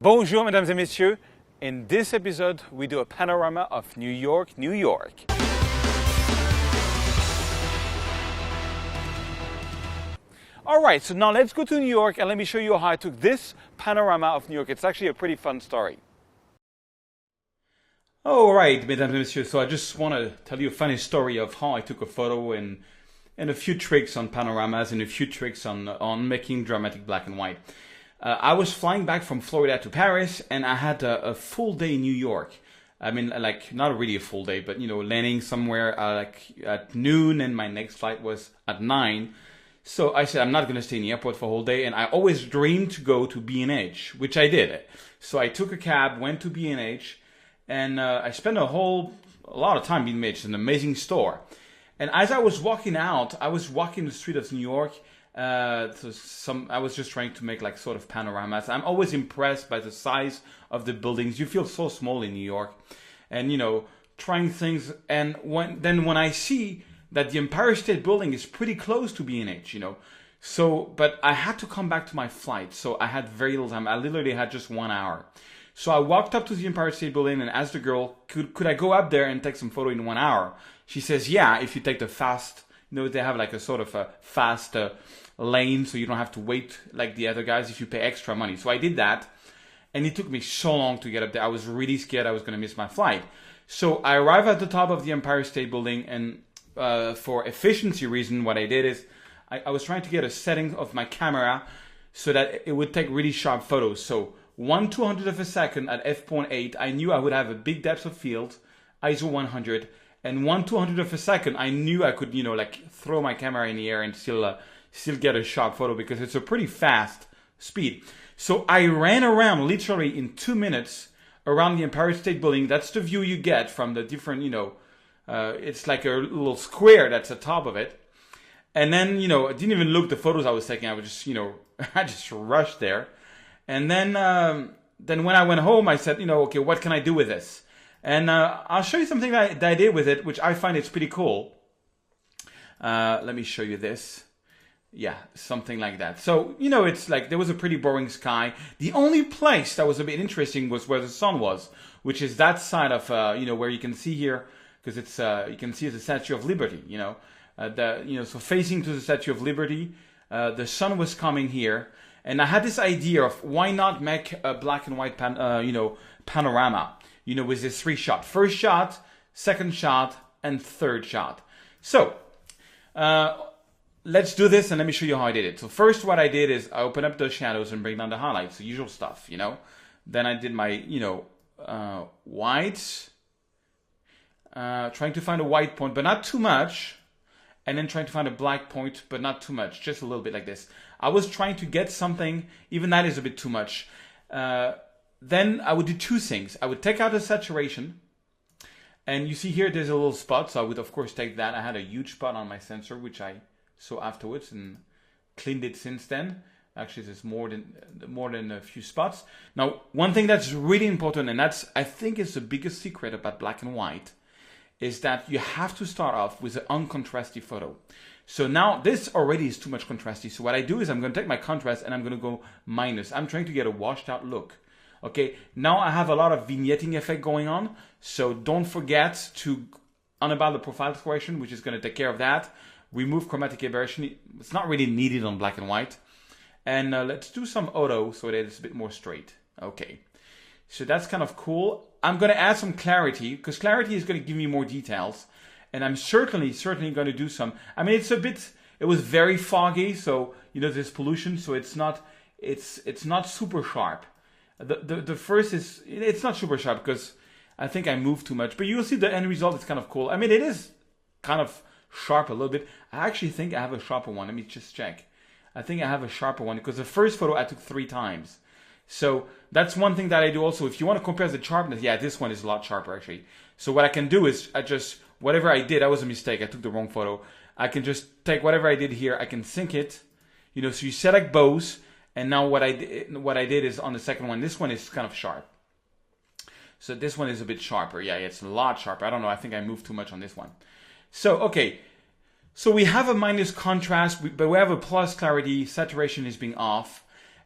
Bonjour, mesdames et messieurs. In this episode, we do a panorama of New York, New York. All right, so now let's go to New York and let me show you how I took this panorama of New York. It's actually a pretty fun story. All right, mesdames et messieurs. So I just want to tell you a funny story of how I took a photo and a few tricks on panoramas and a few tricks on making dramatic black and white. I was flying back from Florida to Paris, and I had a full day in New York. I mean, like, not really a full day, but, you know, landing somewhere like at noon, and my next flight was at 9. So I said, I'm not going to stay in the airport for a whole day, and I always dreamed to go to B&H, which I did. So I took a cab, went to B&H, and I spent a lot of time in B&H. It's an amazing store. And as I was walking out, I was walking the street of New York. I was just trying to make like sort of panoramas. I'm always impressed by the size of the buildings. You feel so small in New York, and you know, trying things. And when I see that the Empire State Building is pretty close to B&H, you know, but I had to come back to my flight, so I had very little time. I literally had just 1 hour. So I walked up to the Empire State Building and asked the girl, could I go up there and take some photo in 1 hour? She says, yeah, if you take the fast. You know, they have like a sort of a fast lane, so you don't have to wait like the other guys if you pay extra money. So I did that, and it took me so long to get up there. I was really scared I was going to miss my flight. So I arrived at the top of the Empire State Building, and for efficiency reason, what I did is I was trying to get a setting of my camera so that it would take really sharp photos. So 1/200th of a second at f.8, I knew I would have a big depth of field, ISO 100, and 1/200th of a second, I knew I could, you know, like throw my camera in the air and still get a sharp photo because it's a pretty fast speed. So I ran around literally in 2 minutes around the Empire State Building. That's the view you get from the different, you know, it's like a little square that's at the top of it. And then, you know, I didn't even look at the photos I was taking. I was just, you know, I just rushed there. And then when I went home, I said, you know, okay, what can I do with this? And I'll show you something that I did with it, which I find it's pretty cool. Let me show you this. Yeah, something like that. So, you know, it's like there was a pretty boring sky. The only place that was a bit interesting was where the sun was, which is that side of, you know, where you can see here, because it's, you can see the Statue of Liberty, you know. So facing to the Statue of Liberty, the sun was coming here. And I had this idea of why not make a black and white, panorama. You know, with this 3 shot. First shot, second shot, and third shot. So, let's do this and let me show you how I did it. So first what I did is I opened up the shadows and bring down the highlights, the usual stuff, you know. Then I did my, you know, whites. Trying to find a white point, but not too much. And then trying to find a black point, but not too much. Just a little bit like this. I was trying to get something, even that is a bit too much. Then I would do 2 things. I would take out the saturation. And you see here, there's a little spot. So I would, of course, take that. I had a huge spot on my sensor, which I saw afterwards and cleaned it since then. Actually, there's more than a few spots. Now, one thing that's really important, and that's, I think, is the biggest secret about black and white, is that you have to start off with an uncontrasty photo. So now this already is too much contrasty. So what I do is I'm going to take my contrast and I'm going to go minus. I'm trying to get a washed out look. Okay, now I have a lot of vignetting effect going on, so don't forget to unbar the profile correction, which is going to take care of that. Remove chromatic aberration. It's not really needed on black and white. And let's do some auto so that it's a bit more straight. Okay, so that's kind of cool. I'm going to add some clarity, because clarity is going to give me more details. And I'm certainly going to do some. I mean, it was very foggy, so, you know, there's pollution, so it's not super sharp. The first is, it's not super sharp because I think I moved too much, but you'll see the end result is kind of cool. I mean, it is kind of sharp a little bit. I actually think I have a sharper one. Let me just check. I think I have a sharper one because the first photo I took 3 times. So that's one thing that I do also. If you want to compare the sharpness, yeah, this one is a lot sharper actually. So what I can do is whatever I did, that was a mistake. I took the wrong photo. I can just take whatever I did here. I can sync it, you know, so you select both. And now what I did is on the second one, this one is kind of sharp. So this one is a bit sharper. Yeah, it's a lot sharper. I don't know. I think I moved too much on this one. So, okay. So we have a minus contrast, but we have a plus clarity. Saturation is being off.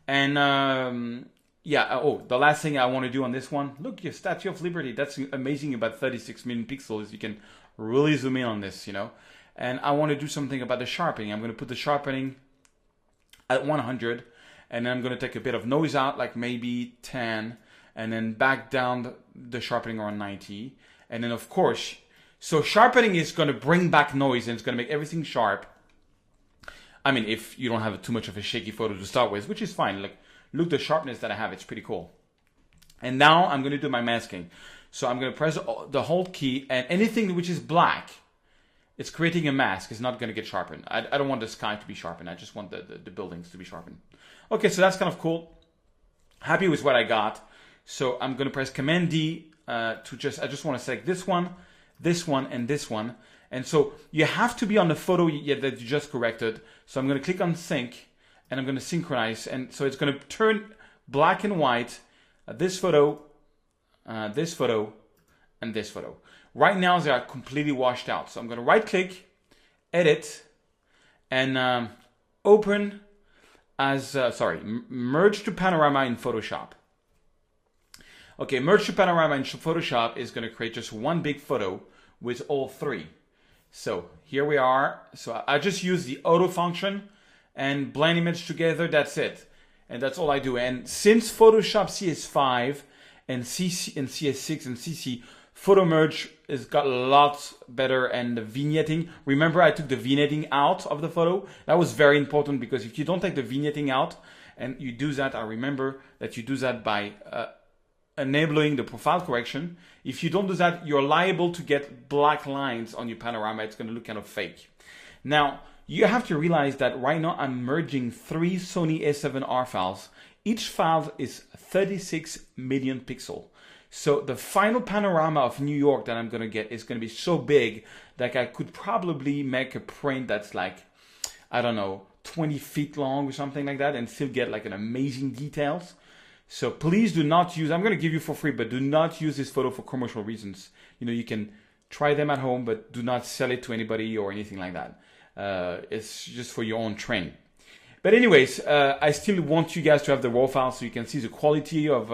And yeah, oh, the last thing I want to do on this one, look, your Statue of Liberty, that's amazing, about 36 million pixels. You can really zoom in on this, you know. And I want to do something about the sharpening. I'm going to put the sharpening at 100, and then I'm going to take a bit of noise out, like maybe 10, and then back down the sharpening around 90. And then of course, so sharpening is going to bring back noise, and it's going to make everything sharp. I mean, if you don't have too much of a shaky photo to start with, which is fine. Like, look the sharpness that I have, it's pretty cool. And now I'm going to do my masking. So I'm going to press the hold key, and anything which is black, it's creating a mask. It's not going to get sharpened. I don't want the sky to be sharpened. I just want the buildings to be sharpened. Okay, so that's kind of cool. Happy with what I got. So I'm going to press Command D I just want to select this one, and this one. And so you have to be on the photo that you just corrected. So I'm going to click on Sync, and I'm going to synchronize. And so it's going to turn black and white, this photo, and this photo. Right now they are completely washed out. So I'm going to right click, edit, and open as, merge to panorama in Photoshop. Okay, merge to panorama in Photoshop is going to create just one big photo with all three. So here we are. So I just use the auto function and blend image together. That's it. And that's all I do. And since Photoshop CS5 and CC and CS6 and CC, photo merge has got lots better, and the vignetting. Remember, I took the vignetting out of the photo. That was very important, because if you don't take the vignetting out and you do that, I remember that you do that by enabling the profile correction. If you don't do that, you're liable to get black lines on your panorama. It's going to look kind of fake. Now, you have to realize that right now I'm merging 3 Sony A7R files. Each file is 36 million pixel. So the final panorama of New York that I'm going to get is going to be so big that I could probably make a print that's like, I don't know, 20 feet long or something like that, and still get like an amazing details. So please do not use, I'm going to give you for free, but do not use this photo for commercial reasons. You know, you can try them at home, but do not sell it to anybody or anything like that. It's just for your own training. But anyways, I still want you guys to have the raw file so you can see the quality of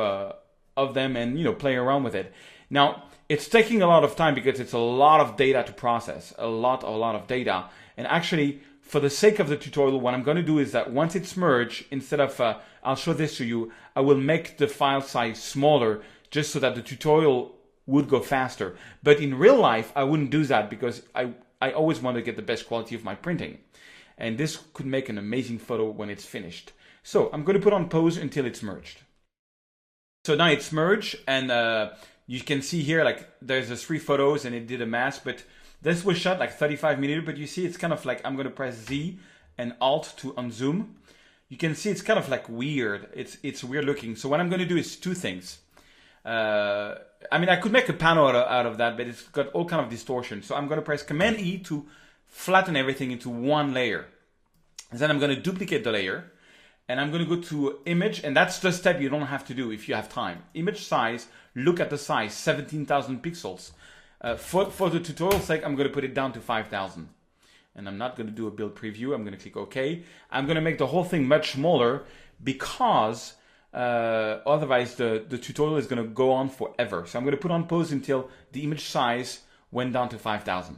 them, and, you know, play around with it. Now, it's taking a lot of time because it's a lot of data to process, a lot of data. And actually, for the sake of the tutorial, what I'm going to do is that once it's merged, instead of, I'll show this to you, I will make the file size smaller just so that the tutorial would go faster. But in real life, I wouldn't do that, because I always want to get the best quality of my printing. And this could make an amazing photo when it's finished. So I'm going to put on pause until it's merged. So now it's merged, and you can see here, like, there's 3 photos, and it did a mask, but this was shot like 35mm, but you see it's kind of like, I'm going to press Z and Alt to unzoom. You can see it's kind of like weird. It's weird looking. So what I'm going to do is 2 things. I mean, I could make a panel out of that, but it's got all kind of distortion. So I'm going to press Command E to flatten everything into one layer. And then I'm going to duplicate the layer. And I'm going to go to image, and that's the step you don't have to do if you have time. Image size, look at the size, 17,000 pixels. For the tutorial's sake, I'm going to put it down to 5,000. And I'm not going to do a build preview. I'm going to click OK. I'm going to make the whole thing much smaller, because otherwise the tutorial is going to go on forever. So I'm going to put on pause until the image size went down to 5,000.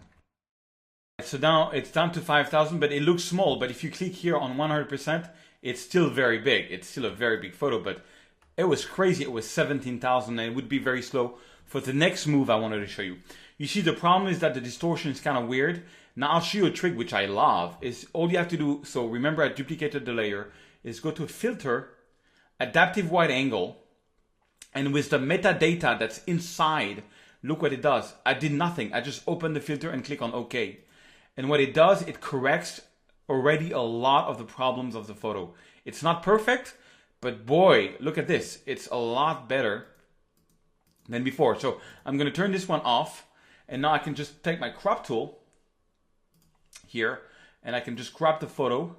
So now it's down to 5,000, but it looks small. But if you click here on 100%, it's still very big. It's still a very big photo, but it was crazy. It was 17,000, and it would be very slow for the next move I wanted to show you. You see, the problem is that the distortion is kind of weird. Now I'll show you a trick which I love. Is all you have to do, so remember I duplicated the layer, is go to Filter, Adaptive Wide Angle, and with the metadata that's inside, look what it does. I did nothing. I just opened the filter and click on OK. And what it does, it corrects already a lot of the problems of the photo. It's not perfect, but boy, look at this. It's a lot better than before. So I'm going to turn this one off, and now I can just take my crop tool here, and I can just crop the photo.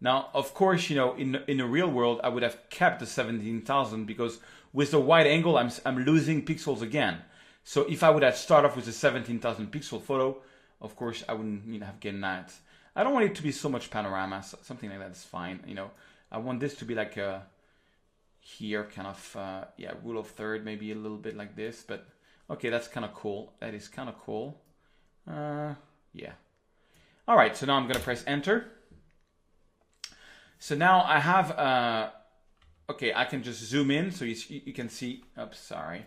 Now, of course, you know, in the real world, I would have kept the 17,000, because with the wide angle, I'm losing pixels again. So if I would have started off with a 17,000 pixel photo, of course, I wouldn't have gotten that. I don't want it to be so much panorama. Something like that is fine. You know, I want this to be like a, here, kind of, yeah, rule of third, maybe a little bit like this, but okay, that's kind of cool. That is kind of cool. Yeah. All right, so now I'm gonna press enter. So now I have, okay, I can just zoom in so you can see, oops, sorry.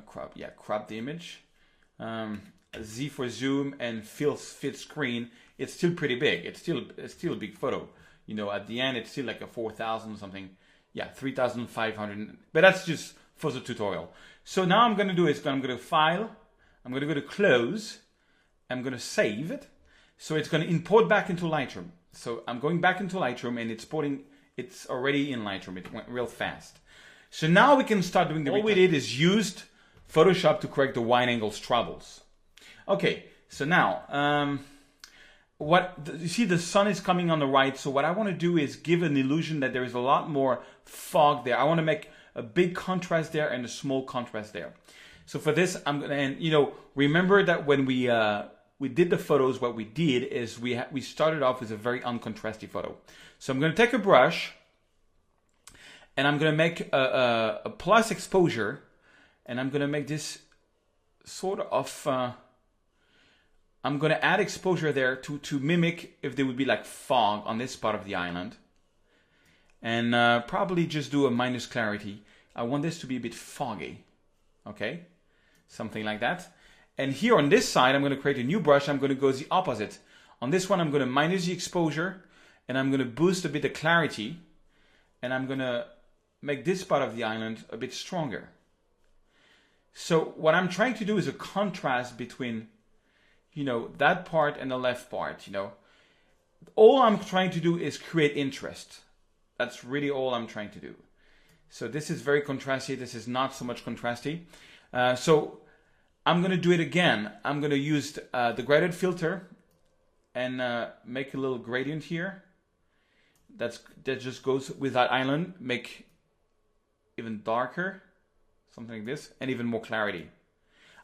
Crop the image. Z for zoom and fit screen. It's still pretty big. It's still a big photo. You know, at the end, it's still like a 4,000 something. Yeah, 3,500. But that's just for the tutorial. So now I'm going to do is I'm going to file. I'm going to go to close. I'm going to save it. So it's going to import back into Lightroom. So I'm going back into Lightroom and it's already in Lightroom. It went real fast. So now we can start doing the All we did is used Photoshop to correct the wide angles troubles. Okay, so now, you see the sun is coming on the right, so what I want to do is give an illusion that there is a lot more fog there. I want to make a big contrast there and a small contrast there. So for this, I'm going to, and you know, remember that when we did the photos, what we did is we started off with a very uncontrasty photo. So I'm going to take a brush, and I'm going to make a plus exposure, and I'm going to make this sort of, I'm going to add exposure there to mimic if there would be like fog on this part of the island. And probably just do a minus clarity. I want this to be a bit foggy. Okay? Something like that. And here on this side, I'm going to create a new brush. I'm going to go the opposite. On this one, I'm going to minus the exposure. And I'm going to boost a bit of clarity. And I'm going to make this part of the island a bit stronger. So what I'm trying to do is a contrast between, you know, that part and the left part, you know. All I'm trying to do is create interest. That's really all I'm trying to do. So this is very contrasty. This is not so much contrasty. So I'm going to do it again. I'm going to use the gradient filter and make a little gradient here. That just goes with that island. Make even darker, something like this, and even more clarity.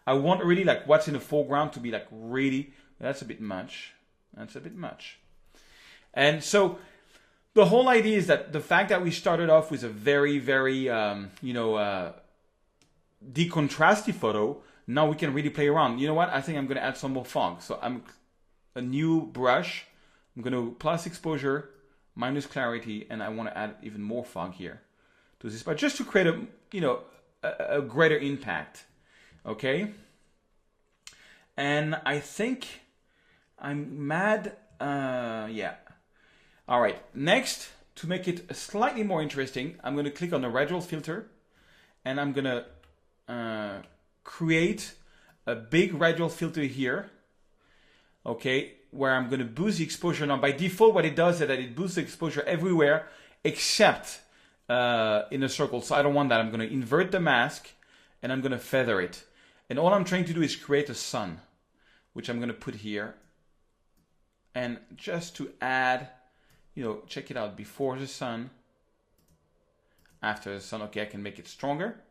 I want really like what's in the foreground to be like really, that's a bit much. That's a bit much. And so the whole idea is that the fact that we started off with a very, very, decontrasty photo, now we can really play around. You know what? I think I'm going to add some more fog. So I'm a new brush. I'm going to plus exposure, minus clarity, and I want to add even more fog here to this part just to create a greater impact. Okay, and I think I'm mad. Yeah. All right. Next, to make it slightly more interesting, I'm going to click on the radial filter, and I'm going to create a big radial filter here. Okay, where I'm going to boost the exposure. Now, by default, what it does is that it boosts the exposure everywhere except in a circle. So I don't want that. I'm going to invert the mask, and I'm going to feather it. And all I'm trying to do is create a sun, which I'm going to put here. And just to add, you know, check it out, before the sun, after the sun. Okay, I can make it stronger.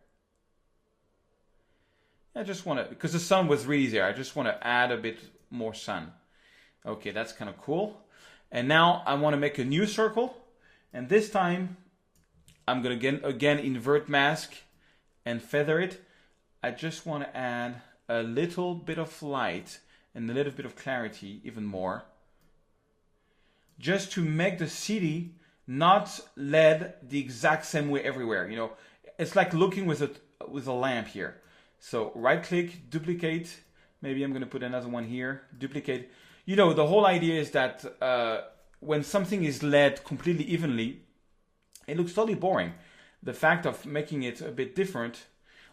I just want to, because the sun was really there, I just want to add a bit more sun. Okay, that's kind of cool. And now I want to make a new circle. And this time, I'm going to again invert mask and feather it. I just want to add a little bit of light and a little bit of clarity, even more, just to make the city not LED the exact same way everywhere. You know, it's like looking with a lamp here. So right click, duplicate. Maybe I'm going to put another one here. Duplicate. You know, the whole idea is that when something is LED completely evenly, it looks totally boring. The fact of making it a bit different.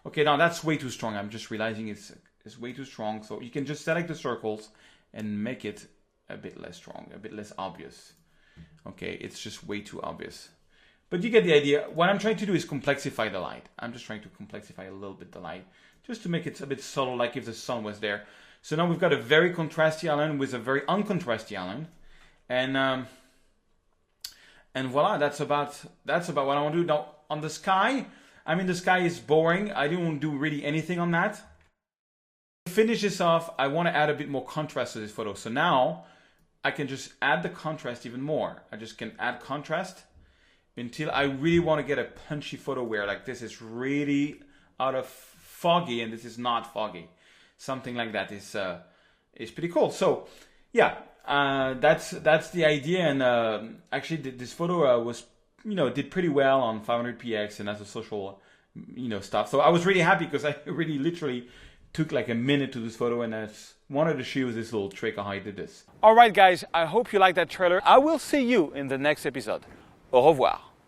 Okay, now that's way too strong. I'm just realizing it's way too strong. So you can just select the circles and make it a bit less strong, a bit less obvious. Okay, it's just way too obvious. But you get the idea. What I'm trying to do is complexify the light. I'm just trying to complexify a little bit the light, just to make it a bit subtle, like if the sun was there. So now we've got a very contrasty island with a very uncontrasty island. And voila, that's about what I want to do. Now, on the sky, I mean, the sky is boring. I didn't do really anything on that. To finish this off, I want to add a bit more contrast to this photo. So now I can just add the contrast even more. I just can add contrast until I really want to get a punchy photo where like this is really out of foggy and this is not foggy. Something like that is pretty cool. So yeah, that's the idea. And actually this photo was, did pretty well on 500px and as a social, stuff. So I was really happy because I really literally took like a minute to this photo, and I wanted to show you this little trick of how I did this. All right, guys, I hope you like that trailer. I will see you in the next episode. Au revoir.